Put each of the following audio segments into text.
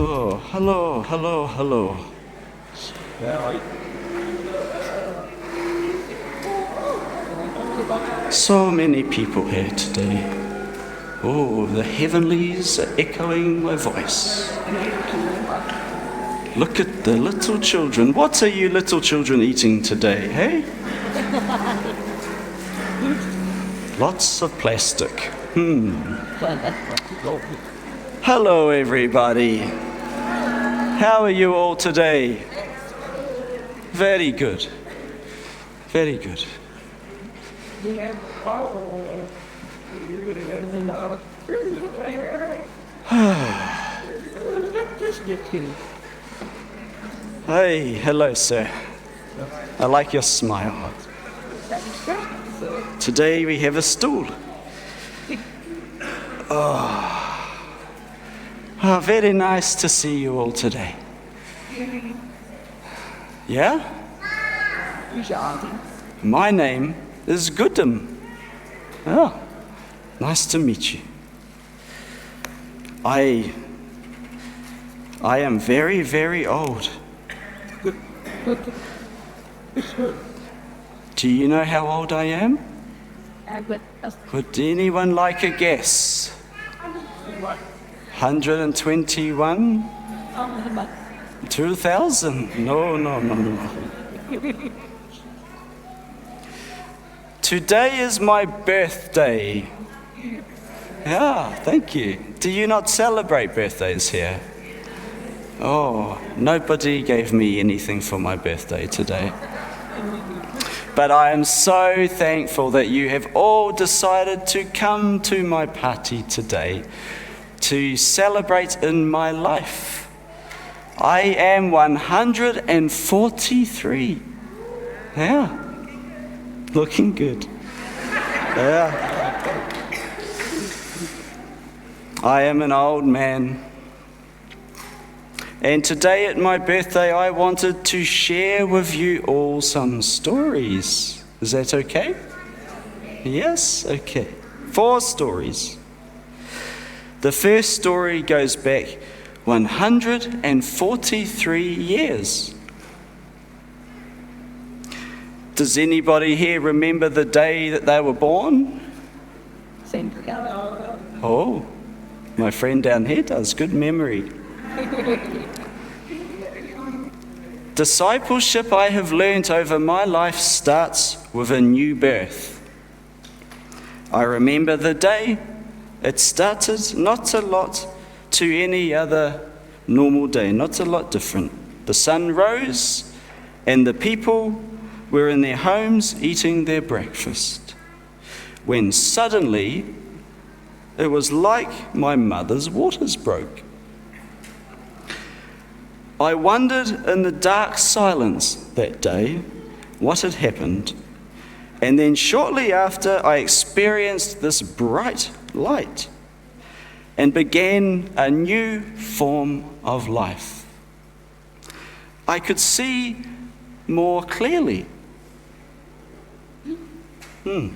Oh, hello, hello, hello. So many people here today. Oh, the heavenlies are echoing my voice. Look at the little children. What are you little children eating today, hey? Lots of plastic. Hello, everybody. How are you all today? Very good. Very good. Hey, hello, sir. I like your smile. Today we have a stool. Oh, very nice to see you all today. Yeah? My name is Goodham. Oh, nice to meet you. I am very, very old. Do you know how old I am? Would anyone like a guess? 121? 2000? No. Today is my birthday. Yeah, thank you. Do you not celebrate birthdays here? Oh, nobody gave me anything for my birthday today. But I am so thankful that you have all decided to come to my party today to celebrate in my life. I am 143. Yeah, looking good. Yeah. I am an old man. And today at my birthday, I wanted to share with you all some stories. Is that okay? Yes? Okay. 4 stories. The first story goes back 143 years. Does anybody here remember the day that they were born? Oh, my friend down here does. Good memory. Discipleship, I have learnt over my life, starts with a new birth. I remember the day. It started not a lot to any other normal day, not a lot different. The sun rose and the people were in their homes eating their breakfast, when suddenly it was like my mother's waters broke. I wondered in the dark silence that day what had happened, and then shortly after I experienced this bright light and began a new form of life. I could see more clearly. I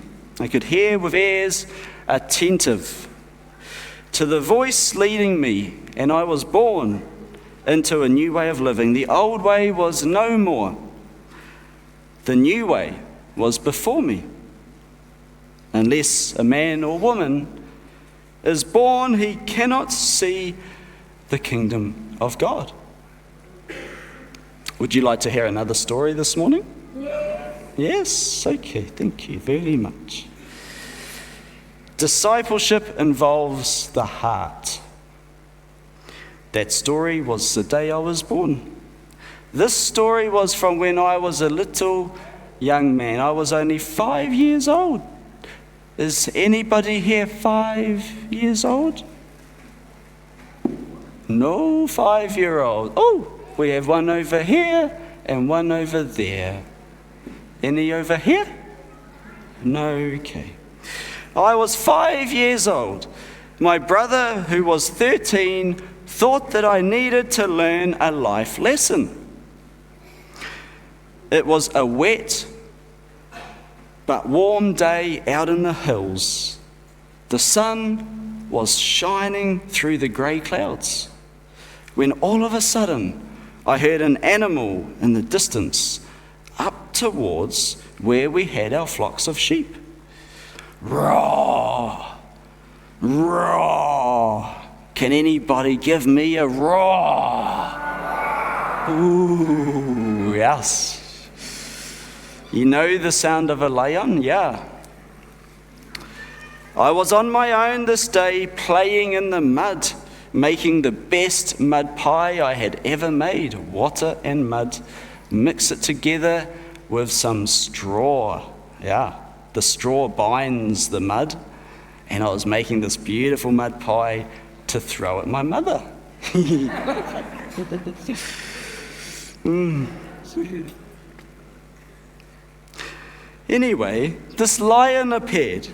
could hear with ears attentive to the voice leading me, and I was born into a new way of living. The old way was no more. The new way was before me. Unless a man or woman is born, he cannot see the kingdom of God. Would you like to hear another story this morning? Yes? Okay, thank you very much. Discipleship involves the heart. That story was the day I was born. This story was from when I was a little young man. I was only 5 years old. Is anybody here 5 years old? No 5-year-old. Oh, we have one over here and one over there. Any over here? No, okay. I was 5 years old. My brother, who was 13, thought that I needed to learn a life lesson. It was a wet but warm day out in the hills. The sun was shining through the grey clouds. when all of a sudden I heard an animal in the distance up towards where we had our flocks of sheep. Roar! Roar! Can anybody give me a roar? Ooh, yes. You know the sound of a lion? Yeah. I was on my own this day, playing in the mud, making the best mud pie I had ever made. Water and mud. Mix it together with some straw. Yeah, the straw binds the mud. And I was making this beautiful mud pie to throw at my mother. Anyway, this lion appeared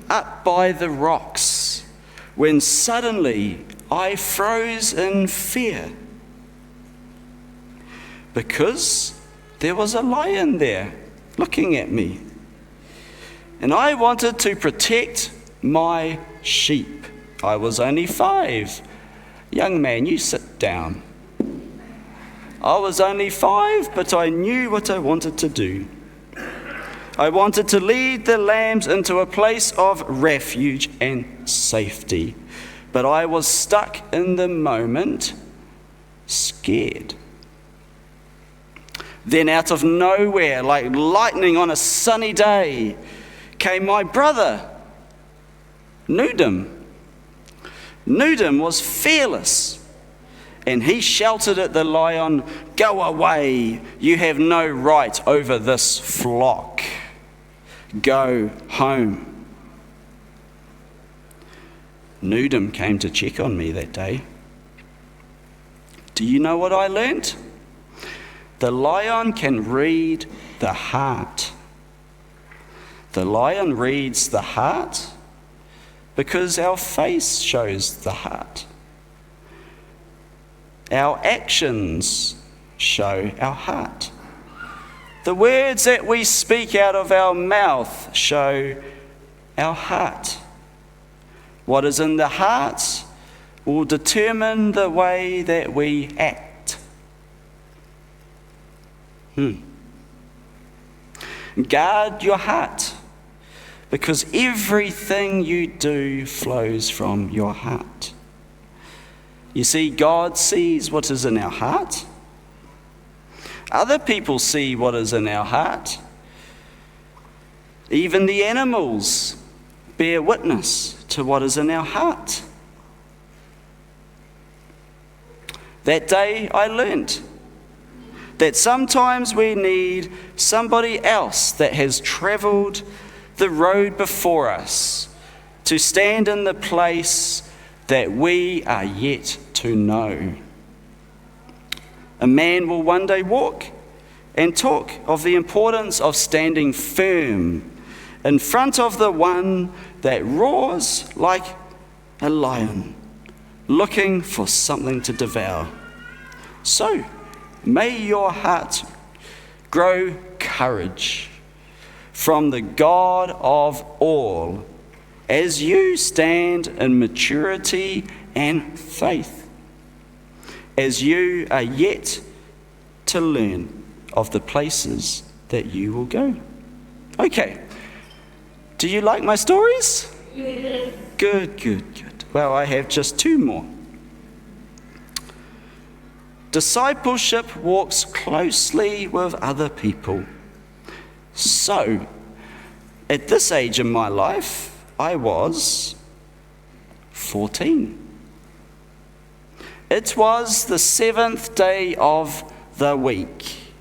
up by the rocks when suddenly I froze in fear because there was a lion there looking at me. And I wanted to protect my sheep. I was only 5. Young man, you sit down. I was only 5, but I knew what I wanted to do. I wanted to lead the lambs into a place of refuge and safety. But I was stuck in the moment, scared. Then out of nowhere, like lightning on a sunny day, came my brother, Nudum. Nudum was fearless, and he shouted at the lion, "Go away, you have no right over this flock. Go home." Nudum came to check on me that day. Do you know what I learnt? The lion can read the heart. The lion reads the heart because our face shows the heart. Our actions show our heart. The words that we speak out of our mouth show our heart. What is in the heart will determine the way that we act. Guard your heart, because everything you do flows from your heart. You see, God sees what is in our heart. Other people see what is in our heart. Even the animals bear witness to what is in our heart. That day I learned that sometimes we need somebody else that has travelled the road before us to stand in the place that we are yet to know. A man will one day walk and talk of the importance of standing firm in front of the one that roars like a lion, looking for something to devour. So, may your heart grow courage from the God of all as you stand in maturity and faith, as you are yet to learn of the places that you will go. Okay, do you like my stories? Yes. Good. Well, I have just 2 more. Discipleship walks closely with other people. So, at this age in my life, I was 14. It was the 7th day of the week,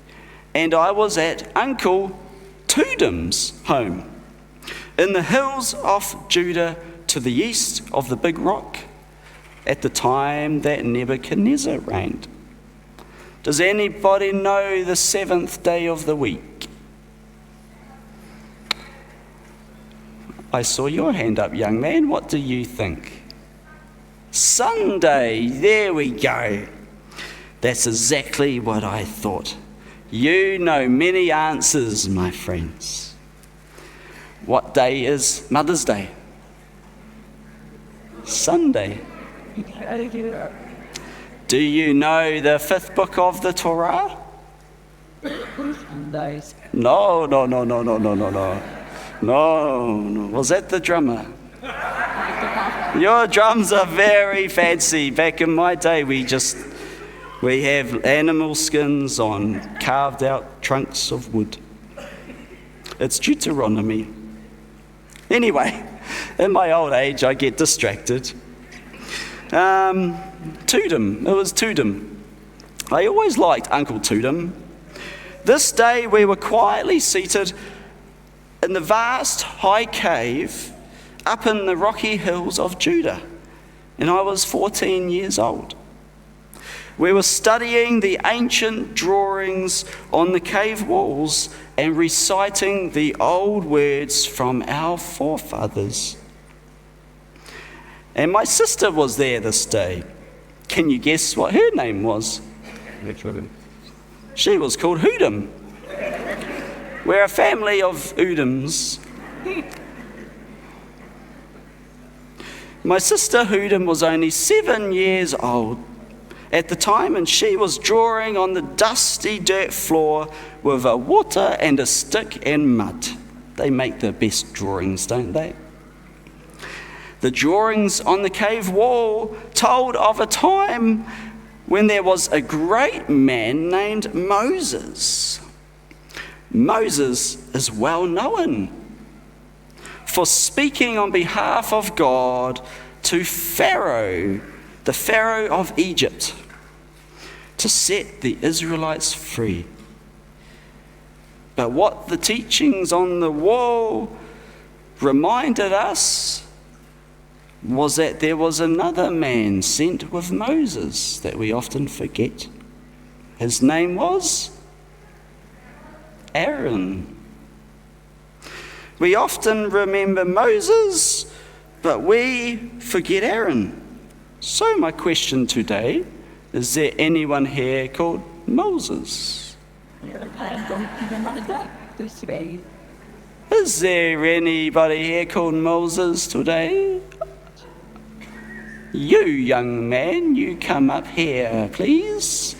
and I was at Uncle Tudum's home in the hills of Judah to the east of the big rock at the time that Nebuchadnezzar reigned. Does anybody know the 7th day of the week? I saw your hand up, young man. What do you think? Sunday. There we go. That's exactly what I thought. You know many answers, my friends. What day is Mother's Day? Do you know the 5th book of the Torah? No. No. Was that the drummer? Your drums are very fancy. Back in my day, we have animal skins on carved out trunks of wood. It's Deuteronomy. Anyway, in my old age, I get distracted. Tudum. It was Tudum. I always liked Uncle Tudum. This day, we were quietly seated in the vast high cave up in the rocky hills of Judah, and I was 14 years old. We were studying the ancient drawings on the cave walls and reciting the old words from our forefathers. And my sister was there this day. Can you guess what her name was? She was called Hoodum. We're a family of Hoodums. My sister Hoodum was only 7 years old at the time, and she was drawing on the dusty dirt floor with a water and a stick and mud. They make the best drawings, don't they? The drawings on the cave wall told of a time when there was a great man named Moses. Moses is well known for speaking on behalf of God to Pharaoh, the Pharaoh of Egypt, to set the Israelites free. But what the teachings on the wall reminded us was that there was another man sent with Moses that we often forget. His name was Aaron. We often remember Moses, but we forget Aaron. So my question today, is there anyone here called Moses? Is there anybody here called Moses today? You, young man, you come up here, please.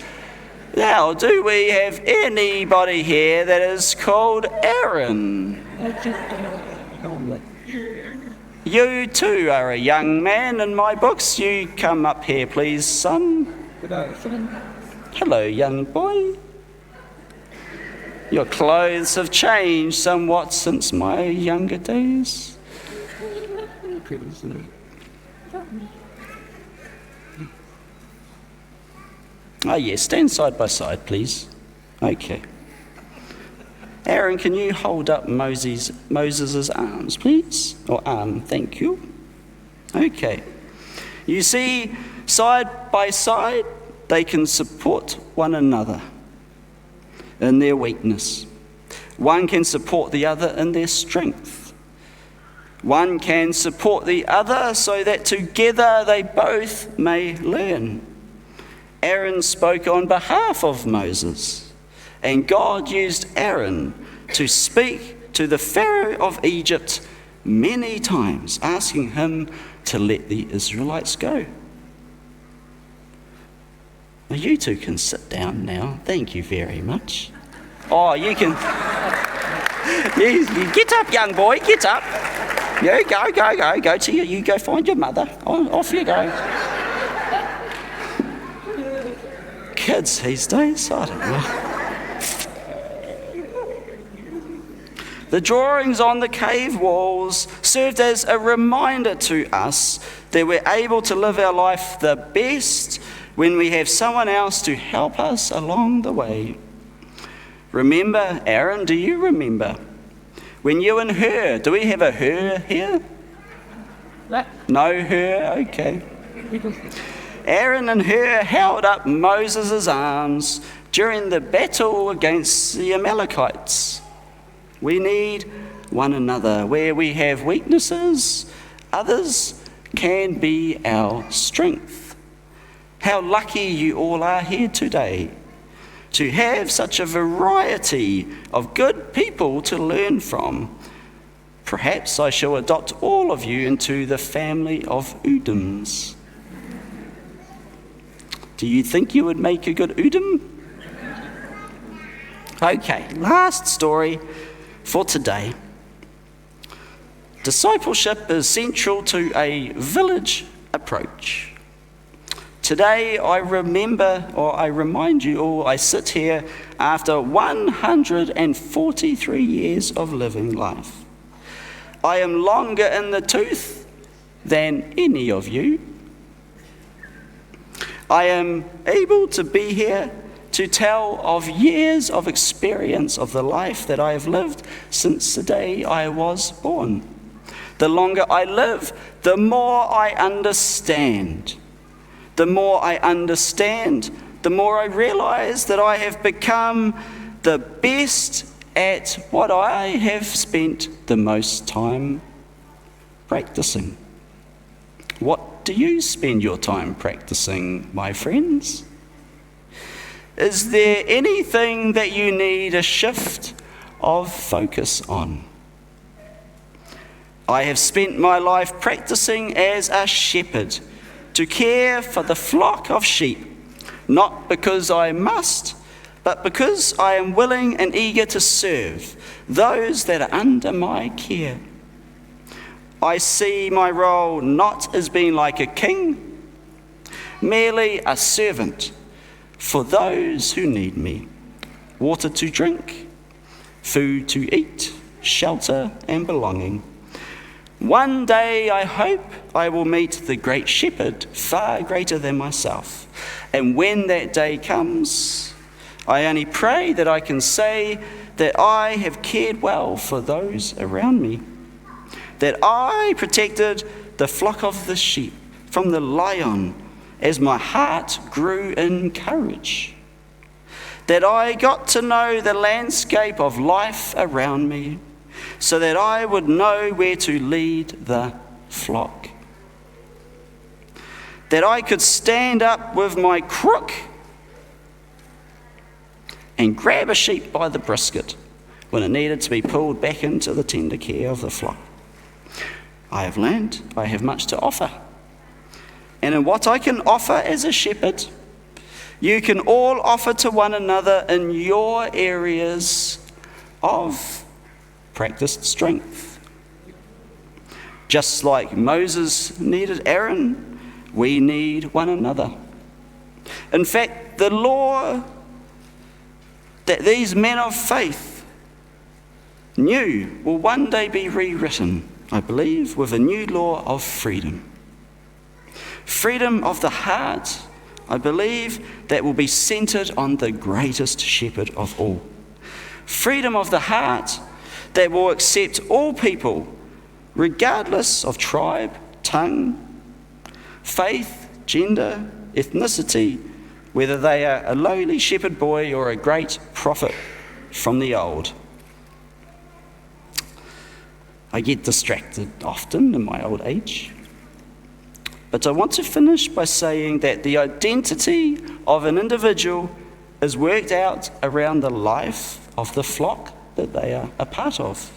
Now, do we have anybody here that is called Aaron? You too are a young man in my books. You come up here, please, son. Hello, young boy. Your clothes have changed somewhat since my younger days. Oh, yes, stand side by side, please. Okay. Aaron, can you hold up Moses' arms, please? Or arm, thank you. Okay. You see, side by side, they can support one another in their weakness. One can support the other in their strength. One can support the other so that together they both may learn. Aaron spoke on behalf of Moses, and God used Aaron to speak to the Pharaoh of Egypt many times, asking him to let the Israelites go. Well, you two can sit down now. Thank you very much. Oh, you can... you get up, young boy, get up. You go to you go find your mother. Off you go. Kids these days, I don't know. The drawings on the cave walls served as a reminder to us that we're able to live our life the best when we have someone else to help us along the way. Remember, Aaron, do you remember? When you and her, do we have a her here? No her? Okay. Aaron and Hur held up Moses' arms during the battle against the Amalekites. We need one another. Where we have weaknesses, others can be our strength. How lucky you all are here today to have such a variety of good people to learn from. Perhaps I shall adopt all of you into the family of Udums. Do you think you would make a good udam? Okay, last story for today. Discipleship is central to a village approach. Today I remind you all, I sit here after 143 years of living life. I am longer in the tooth than any of you. I am able to be here to tell of years of experience of the life that I have lived since the day I was born. The longer I live, the more I understand. The more I understand, the more I realize that I have become the best at what I have spent the most time practicing. What do you spend your time practicing, my friends? Is there anything that you need a shift of focus on? I have spent my life practicing as a shepherd to care for the flock of sheep, not because I must, but because I am willing and eager to serve those that are under my care. I see my role not as being like a king, merely a servant for those who need me. Water to drink, food to eat, shelter and belonging. One day, I hope, I will meet the great shepherd, far greater than myself. And when that day comes, I only pray that I can say that I have cared well for those around me, that I protected the flock of the sheep from the lion as my heart grew in courage, that I got to know the landscape of life around me, so that I would know where to lead the flock. That I could stand up with my crook and grab a sheep by the brisket when it needed to be pulled back into the tender care of the flock. I have learned I have much to offer. And in what I can offer as a shepherd, you can all offer to one another in your areas of practiced strength. Just like Moses needed Aaron, we need one another. In fact, the law that these men of faith knew will one day be rewritten, I believe, with a new law of freedom. Freedom of the heart, I believe, that will be centered on the greatest shepherd of all. Freedom of the heart that will accept all people, regardless of tribe, tongue, faith, gender, ethnicity, whether they are a lowly shepherd boy or a great prophet from the old. I get distracted often in my old age. But I want to finish by saying that the identity of an individual is worked out around the life of the flock that they are a part of.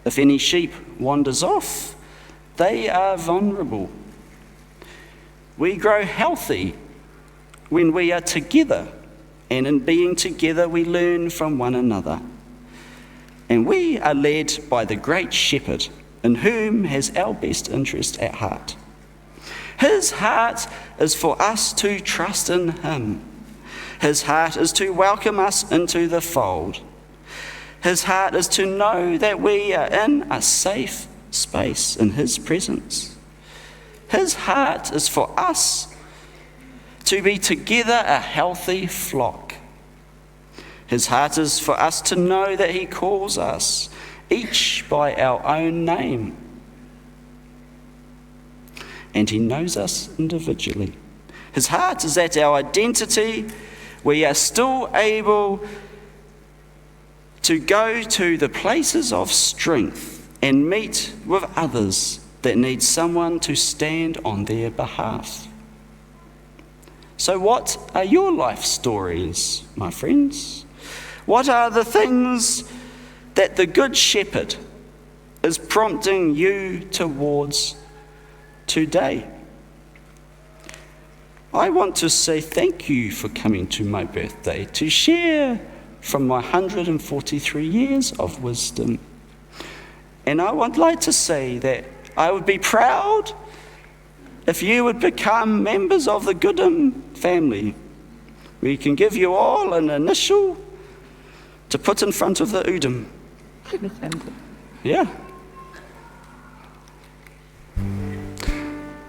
If any sheep wanders off, they are vulnerable. We grow healthy when we are together, and in being together we learn from one another. And we are led by the great shepherd, in whom has our best interest at heart. His heart is for us to trust in him. His heart is to welcome us into the fold. His heart is to know that we are in a safe space in his presence. His heart is for us to be together a healthy flock. His heart is for us to know that he calls us, each by our own name. And he knows us individually. His heart is that our identity, we are still able to go to the places of strength and meet with others that need someone to stand on their behalf. So what are your life stories, my friends? What are the things that the Good Shepherd is prompting you towards today? I want to say thank you for coming to my birthday to share from my 143 years of wisdom. And I would like to say that I would be proud if you would become members of the Goodham family. We can give you all an initial to put in front of the Udam. Yeah.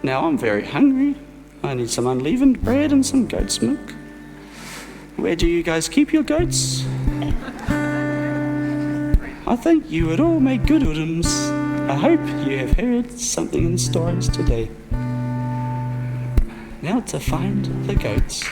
Now I'm very hungry. I need some unleavened bread and some goat's milk. Where do you guys keep your goats? I think you would all make good Udams. I hope you have heard something in the stories today. Now to find the goats.